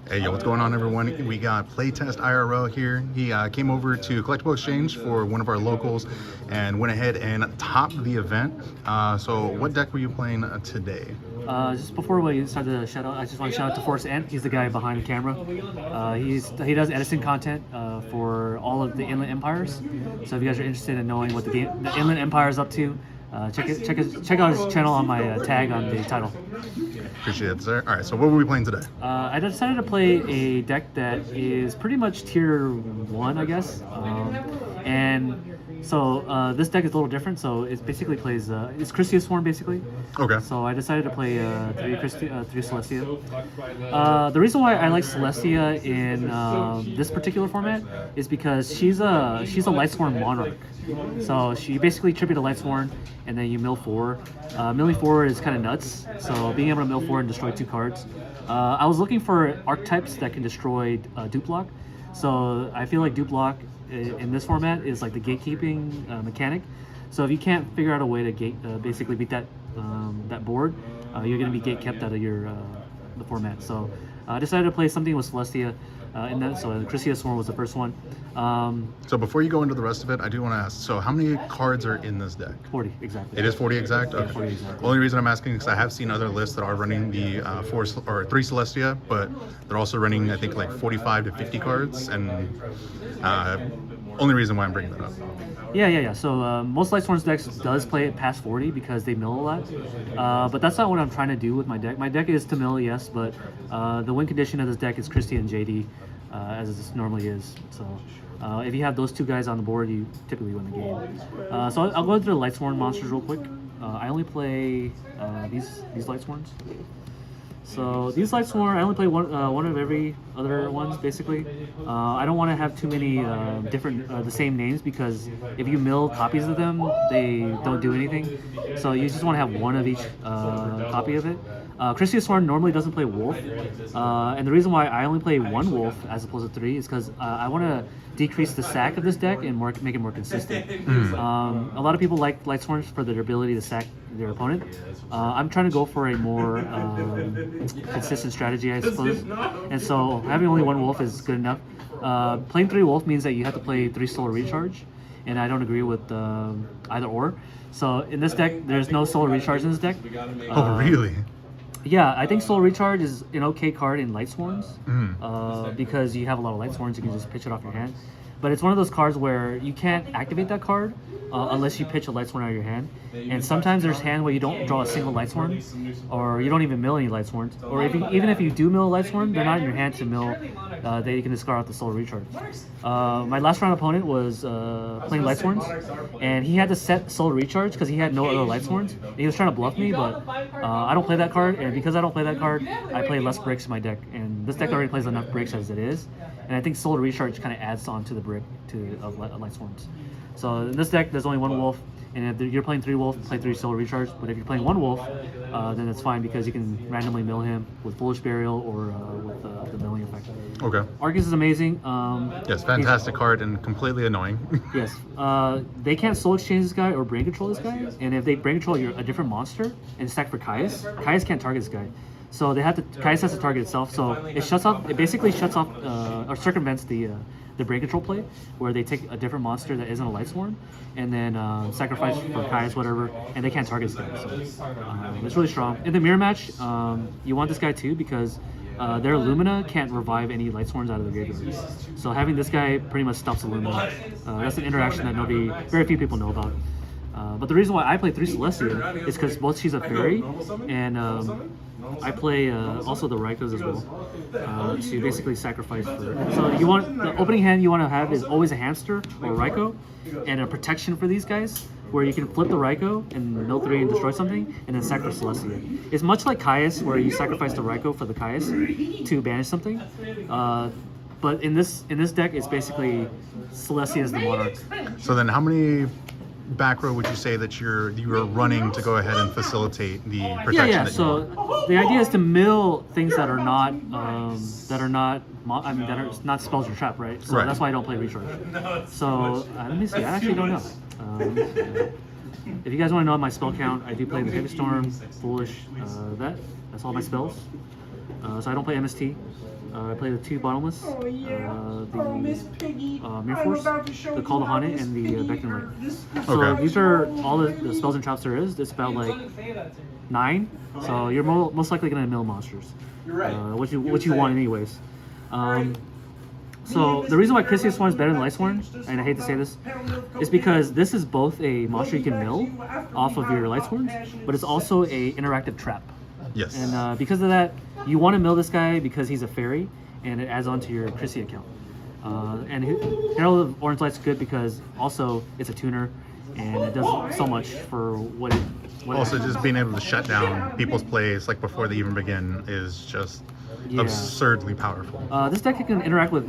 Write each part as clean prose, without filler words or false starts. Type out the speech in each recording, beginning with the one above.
Hey, yo, what's going on, everyone? We got Playtest IRL here. He came over to Collectible Exchange for one of our locals and went ahead and topped the event. So what deck were you playing today? Just before we start the shout out, I just want to shout out to Force Ant. He's the guy behind the camera. He does Edison content for all of the Inland Empires. So if you guys are interested in knowing what the Inland Empire is up to, check out his channel on my tag on the title. Appreciate it, sir. All right, so what were we playing today? I decided to play a deck that is pretty much tier 1, I guess. This deck is a little different. So it basically plays it's CelestiaSworn basically. Okay. So I decided to play three Celestia. The reason why I like Celestia in this particular format is because she's a Lightsworn Monarch. So she basically tribute a Lightsworn, and then you mill 4. Milling 4 is kind of nuts. So being able to mill 4 and destroy 2 cards. I was looking for archetypes that can destroy dupe block. So I feel like dupe block in this format is like the gatekeeping mechanic. So if you can't figure out a way to basically beat that board, you're going to be gate kept out of the format. So I decided to play something with Celestia in that. So CelestiaSworn was the first one. So before you go into the rest of it, I do want to ask, so how many cards are in this deck? 40 exactly. It is 40 exact? Okay. Yeah, 40 exact. The only reason I'm asking is because I have seen other lists that are running the 3 Celestia, but they're also running, I think, like 45 to 50 cards, and only reason why I'm bringing that up. Yeah. So most Lightsworn's decks does play it past 40 because they mill a lot. But that's not what I'm trying to do with my deck. My deck is to mill, yes, but the win condition of this deck is Christie and JD, as this normally is. So if you have those 2 guys on the board, you typically win the game. So I'll go through the Lightsworn monsters real quick. I only play these Lightsworns. So these Lightsworn, I only play one of every other ones basically. I don't want to have too many different the same names, because if you mill copies of them, they don't do anything. So you just want to have one of each copy of it. CelestiaSworn normally doesn't play wolf, and the reason why I only play 1 wolf as opposed to 3 is because I want to decrease the sack of this deck and make it more consistent. A lot of people like Lightsworns for their ability to sack their opponent. I'm trying to go for a more consistent strategy, I suppose, and so having only 1 wolf is good enough. Playing 3 wolf means that you have to play 3 solar recharge, and I don't agree with either or. So in this deck, there's no solar recharge in this deck. Oh, really? Yeah, I think Soul Recharge is an okay card in Lightsworns, because you have a lot of Lightsworns, you can just pitch it off your hand. But it's one of those cards where you can't activate that card unless you pitch a Lightsworn out of your hand. And sometimes there's hand where you don't draw a single Lightsworn, or you don't even mill any Lightsworns. Or even if you do mill a Lightsworn, they're not in your hand to mill, that you can discard out the Soul Recharge. My last round opponent was playing Lightsworns, and he had to set Soul Recharge because he had no other Lightsworns. He was trying to bluff me, but I don't play that card, and because I don't play that card, I play less bricks in my deck. And this deck already plays enough bricks as it is. And I think Soul Recharge kind of adds on to the brick of Lightsworns. So in this deck, there's only 1 wolf, and if you're playing 3 wolf, play 3 Soul Recharge. But if you're playing 1 wolf, then it's fine because you can randomly mill him with Foolish Burial or with the milling effect. Okay. Argus is amazing. Yes, fantastic card and completely annoying. Yes. They can't soul exchange this guy or brain control this guy, and if they brain control a different monster and stack for Caius, Caius can't target this guy. So Caius has to target itself. So it basically shuts off or circumvents the brain control play, where they take a different monster that isn't a Lightsworn and then sacrifice for Caius, whatever, and they can't target this guy. So it's really strong. In the mirror match, you want this guy too, because their Illumina can't revive any Lightsworns out of the graveyard. So having this guy pretty much stops Illumina. That's an interaction that very few people know about. But the reason why I play 3 Celestia is because both she's a fairy, and I play also the Raikos as well, to basically sacrifice for. So the opening hand you want to have is always a hamster or a Raiko, and a protection for these guys, where you can flip the Raiko and mill 3 and destroy something, and then sacrifice Celestia. It's much like Caius, where you sacrifice the Raiko for the Caius to banish something. But in this deck, it's basically Celestia is the Monarch. So then how many Backrow would you say that you are running to go ahead and facilitate the protection? Yeah. So the idea is to mill things that are not not spells or trap, right? So that's why I don't play recharge. So let me see. I actually don't know. If you guys want to know my spell count, I do play the Heavy Storm, Foolish, that's all my spells. So I don't play MST. I played the 2 bottomless, Oh yeah. the Miss Piggy. Mirror I'm Force, about to show the you Call to how Haunt It, Miss and the Piggy Beckon or Light. this So Okay. these are roll, all the baby. spells and traps there is. It's about like 9, so you're most likely gonna mill monsters. You're right. What you want anyways. So the reason why CelestiaSworn is better than Lightsworn, and I hate to say this, is because this is both a monster you can mill off of your Lightsworns, but it's also a interactive trap. Yes. And because of that, you want to mill this guy because he's a fairy, and it adds on to your Chrissy account. And Herald of Orange Light's good because also it's a tuner, and it does so much for what it. Also, just being able to shut down people's plays like before they even begin is just Yeah. absurdly powerful. This deck can interact with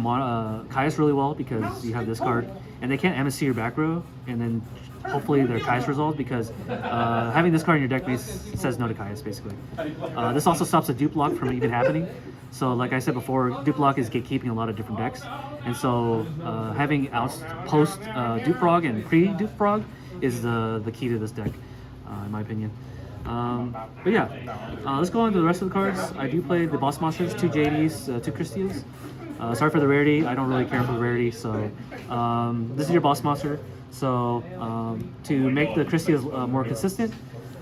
Caius really well because you have this card, and they can't MSC your back row, and then hopefully their Caius resolved because having this card in your deck says no to Caius basically. This also stops a dupe block from even happening. So like I said before, dupe block is gatekeeping a lot of different decks, and so having post dupe frog and pre dupe frog is the key to this deck, in my opinion. But yeah, let's go on to the rest of the cards. I do play the boss monsters, 2 JDs, 2 Christias. Sorry for the rarity. I don't really care for the rarity. So this is your boss monster. So to make the Christias more consistent,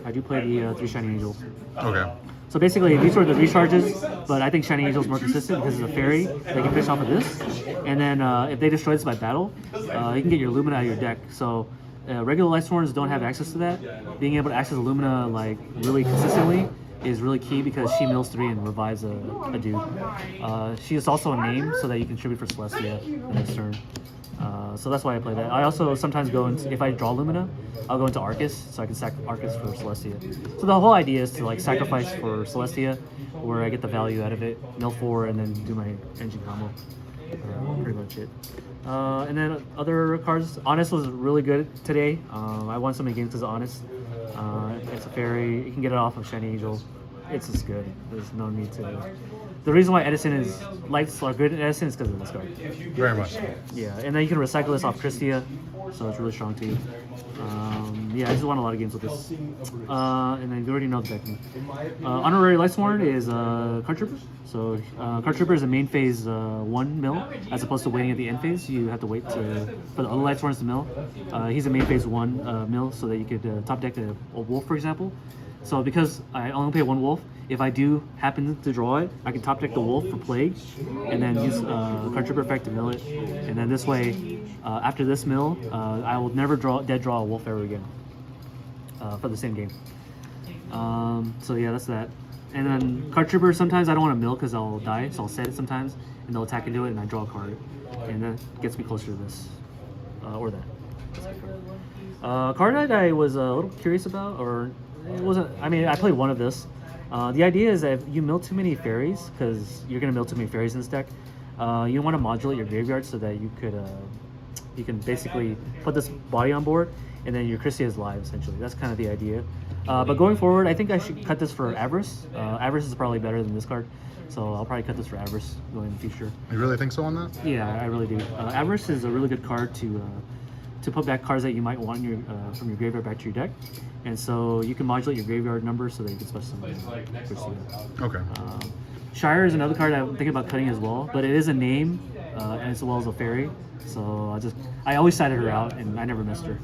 I do play the 3 Shining Angels. Okay. So basically, these were the recharges, but I think Shining Angel is more consistent because it's a fairy. They can finish off of this, and then if they destroy this by battle, you can get your Lumina out of your deck. So regular Lightsworns don't have access to that. Being able to access Lumina like really consistently is really key because she mills 3 and revives a dude. She is also a name so that you can tribute for Celestia the next turn. So that's why I play that. I also sometimes go into, if I draw Lumina, I'll go into Arcus, so I can sack Arcus for Celestia. So the whole idea is to like sacrifice for Celestia, where I get the value out of it, mill 4, and then do my engine combo. Pretty much it. And then other cards, Honest was really good today. I won so many games because of Honest. It's a fairy, you can get it off of Shiny Angel. It's just good. There's no need to. The reason why Edison is lights are good in Edison is because of this card. Very much. Yeah, and then you can recycle this off Christia, so it's really strong too. Yeah, I just won a lot of games with this. And then you already know the deck. Honorary Lightsworn is Card Trooper. So Card Trooper is a main phase 1 mill, as opposed to waiting at the end phase. You have to wait for the other Lightsworns to mill. He's a main phase 1 mill, so that you could top deck a wolf, for example. So because I only play 1 wolf, if I do happen to draw it, I can top deck the wolf for Plague, and then use Card Trooper effect to mill it. And then this way, after this mill, I will never dead draw a wolf ever again for the same game. So yeah, that's that. And then Card Trooper, sometimes I don't want to mill because I'll die, so I'll set it sometimes, and they'll attack into it, and I draw a card. And that gets me closer to this, or that. Card that I was a little curious about, or it wasn't, I mean, I played one of this. The idea is that if you mill too many fairies, because you're going to mill too many fairies in this deck, you want to modulate your graveyard so that you could, you can basically put this body on board, and then your Christia is live, essentially. That's kind of the idea. But going forward, I think I should cut this for Avarice. Avarice is probably better than this card, so I'll probably cut this for Avarice going in the future. You really think so on that? Yeah, I really do. Avarice is a really good card to put back cards that you might want in your, from your graveyard back to your deck. And so you can modulate your graveyard number so that you can special summon Christia. Okay. Shire is another card I'm thinking about cutting as well, but it is a name as well as a fairy. So I always sided her out and I never missed her.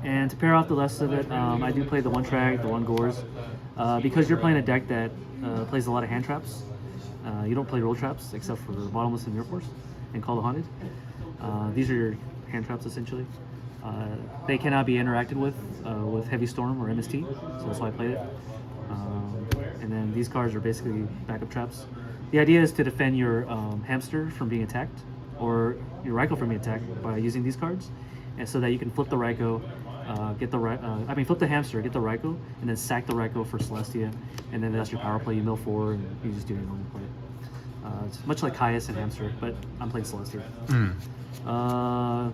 And to pair off the rest of it, I do play the 1 Trag, the 1 Gores. Because you're playing a deck that plays a lot of hand traps, you don't play roll traps except for Bottomless and Mirror Force and Call the Haunted. These are your hand traps essentially. They cannot be interacted with Heavy Storm or MST, so that's why I played it. And then these cards are basically backup traps. The idea is to defend your hamster from being attacked, or your Raikou from being attacked by using these cards, and so that you can flip the Raikou, flip the hamster, get the Raikou, and then sack the Raikou for Celestia, and then that's your power play. You mill 4, and you just do your normal play. It's much like Caius and Hamster, but I'm playing Celestia.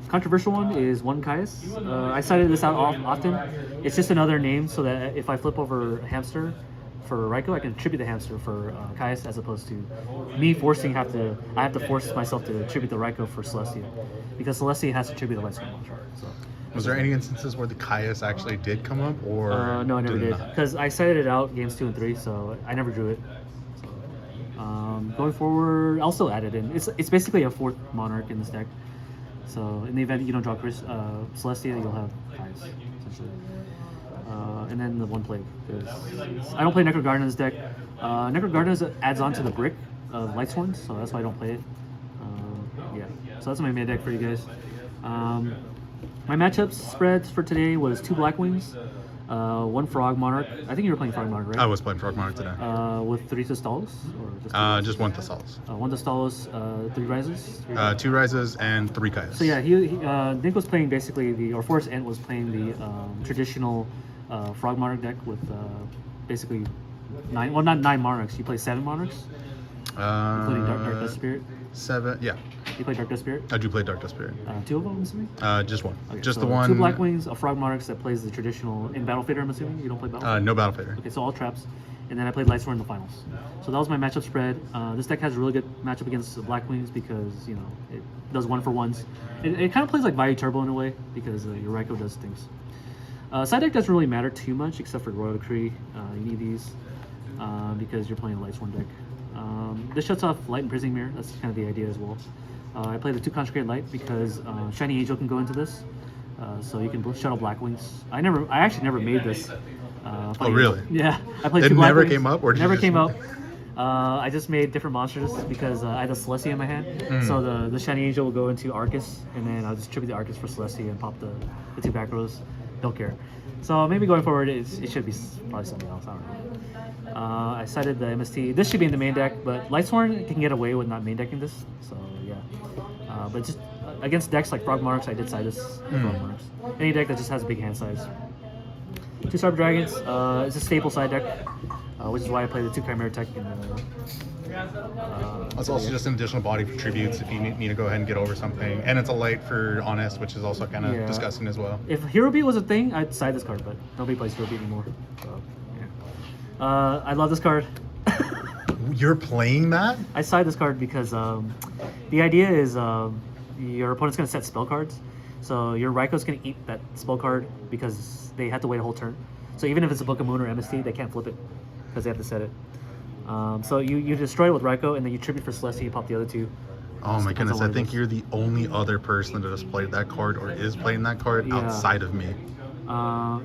Controversial one is 1 Caius. I cited this out often. It's just another name so that if I flip over Hamster for Raikou, I can attribute the Hamster for Caius, as opposed to me I have to force myself to attribute the Raikou for Celestia, because Celestia has to attribute the Lightsworn monster. So. Was there any instances where the Caius actually did come up, or no, I never did, because I cited it out games 2 and 3, so I never drew it. So. Going forward, I'll still add it in. It's basically a 4th Monarch in this deck. So in the event you don't draw Celestia, you'll have ties, essentially. And then the 1 Plague. I don't play Necro Garden in this deck. Necro Garden adds on to the brick of Lightsworn, so that's why I don't play it. Yeah, so that's my main deck for you guys. My matchup spreads for today was 2 Blackwings, 1 Frog Monarch. I think you were playing Frog Monarch, right? I was playing Frog Monarch today. With 3 Thestalos? Or just 1 Thessalos. 1 Thestalos, 3 Rises? 2 Rises and 3 Kaias. So yeah, Nick was playing basically or Forrest Ent was playing the traditional Frog Monarch deck with basically 9, well not 9 Monarchs, you play 7 Monarchs, including Dark Dust Spirit. 7, yeah. You play Dark Dust Spirit? I do play Dark Dust Spirit. 2 of them, I'm assuming? Just 1. Okay, just so the 1. 2 Blackwings, a Frog Monarchs that plays the traditional in Battle Fader, I'm assuming? You don't play Battle Fader? No Battle Fader. Okay, so all traps. And then I played Lightsworn in the finals. So that was my matchup spread. This deck has a really good matchup against the Blackwings because, you know, it does 1-for-1s. It kind of plays like Vayu Turbo in a way because your Raikou does things. Side deck doesn't really matter too much except for Royal Decree. You need these because you're playing a Lightsworn deck. This shuts off Light and Prism Mirror. That's kind of the idea as well. I play the 2 Consecrated Light because Shiny Angel can go into this. So you can shut out Blackwings. I actually never made this. Oh really? Yeah, I played It 2 never Blackwings. came up, or did never you just... came up. I just made different monsters because I had a Celestia in my hand. So the Shiny Angel will go into Arcus, and then I'll just tribute the Arcus for Celestia and pop the 2 Backrows. Don't care. So maybe going forward, it should be probably something else. I don't know. I cited the MST. This should be in the main deck, but Lightsworn can get away with not main decking this. So yeah. But just against decks like Frog Monarchs, I did side this Frog Monarchs. Any deck that just has a big hand size. 2 Cyber Dragons. It's a staple side deck, which is why I play the 2 Chimera Tech. It's also just an additional body for tributes if you need to go ahead and get over something. And it's a light for Honest, which is also kind of disgusting as well. If Hero Beat was a thing, I'd side this card, but nobody plays Hero Beat anymore. So, yeah. I love this card. You're playing that? I side this card because the idea is your opponent's going to set spell cards. So your Raikou's going to eat that spell card because they have to wait a whole turn. So even if it's a Book of Moon or MST, they can't flip it because they have to set it. So you destroy it with Raikou, and then you tribute for Celestia, you pop the other 2. Oh my goodness, I think you're the only other person that has played that card or is playing that card outside of me.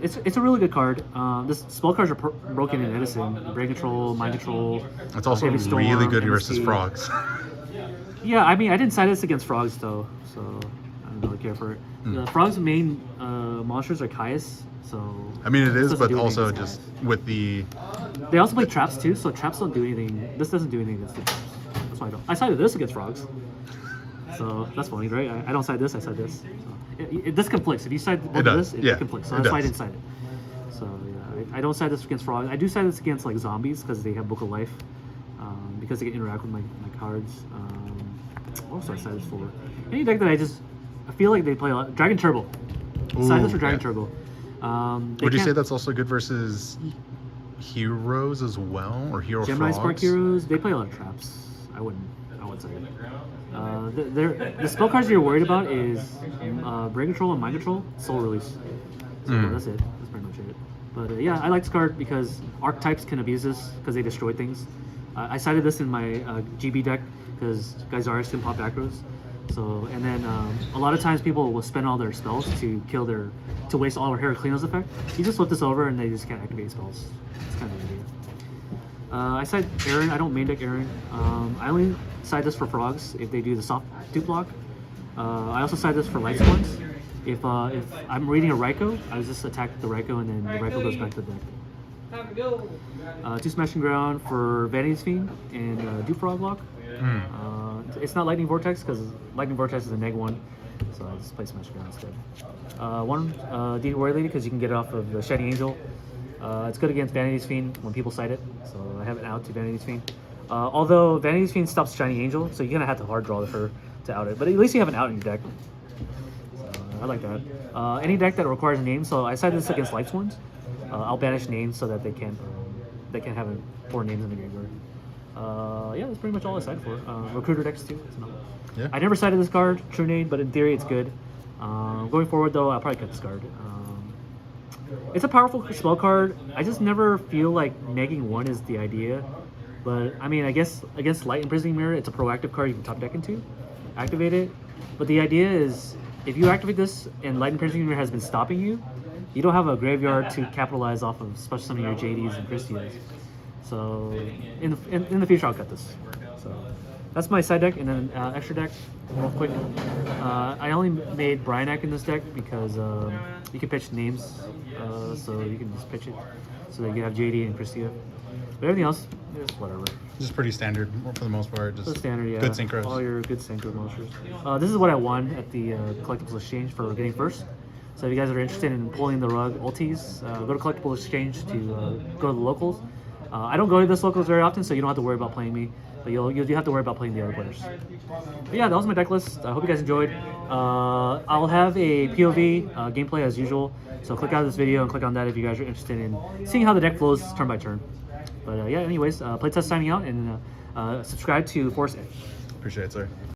It's a really good card. This spell cards are broken in Edison. Brain Control, Mind Control. It's also Heavy Storm, really good MST. versus frogs. Yeah, I mean, I didn't side this against frogs though, so I don't really care for it. The frogs' main monsters are Kaias, so... I mean, it is, doesn't but do also anything just with the... They also play traps too, so traps don't do anything. This doesn't do anything against the traps. That's why I don't. I sided this against frogs. So that's funny, right? I don't side this, I side this. So this conflicts. If you side both of this, it conflicts. So that's why I didn't side it. So yeah, I don't side this against frogs. I do side this against like zombies because they have Book of Life. Because they can interact with my cards. What else do I side this for? Any deck that I feel like they play a lot. Dragon Turbo. Side this for Dragon Turbo. Would you say that's also good versus heroes as well, or hero Gemini frogs? Spark Heroes? They play a lot of traps. I wouldn't say it. The spell cards you're worried about is Brain Control and Mind Control, Soul Release. So that's it. That's pretty much it. But yeah, I like this card because archetypes can abuse this because they destroy things. I sided this in my GB deck because Geysaris can pop Backrows. So, and then a lot of times people will spend all their spells to waste all their Heracleo's effect. You just flip this over and they just can't activate spells. That's kind of the idea. I side Aaron. I don't main deck Aaron. I only side this for frogs if they do the soft dupe block. I also side this for light ones. If I'm reading a Raikou, I just attack the Raikou and then the Raikou goes back to the deck. 2 Smashing Ground for Vanity's Fiend and dupe frog block. It's not Lightning Vortex because Lightning Vortex is a -1, so I just play Smashing Ground instead. 1 Deed Warrior Lady because you can get it off of the Shiny Angel. It's good against Vanity's Fiend when people cite it, so I have it out to Vanity's Fiend. Although Vanity's Fiend stops Shiny Angel, so you're gonna have to hard draw her to out it, but at least you have an out in your deck. So I like that. Any deck that requires a name, so I side this against Lightsworns. I'll banish names so that they can have 4 names in the graveyard. Yeah, that's pretty much all I sided for. Recruiter decks too. Yeah. I never sided this card, True Nade, but in theory it's good. Going forward though, I'll probably cut this card. It's a powerful spell card. I just never feel like negging 1 is the idea. But I mean, I guess against Light Imprisoning Mirror, it's a proactive card you can top deck into, activate it. But the idea is, if you activate this and Light Imprisoning Mirror has been stopping you, you don't have a graveyard to capitalize off of, especially some of your JDs and Christias. So in the future, I'll cut this. So that's my side deck, and then extra deck, real quick. I only made Bryanak in this deck because you can pitch names, so you can just pitch it, so that you have JD and Christia. But everything else is whatever. Just pretty standard for the most part. Just So standard, yeah. good synchros. All your good synchro monsters. This is what I won at the Collectibles Exchange for getting first. So if you guys are interested in pulling the rug ultis, go to Collectibles Exchange to go to the locals. I don't go to this locals very often, so you don't have to worry about playing me. But you'll have to worry about playing the other players. But yeah, that was my deck list. I hope you guys enjoyed. I'll have a POV gameplay as usual. So click out of this video and click on that if you guys are interested in seeing how the deck flows turn by turn. But yeah, anyways, Playtest signing out, and subscribe to Force Edge. Appreciate it, sir.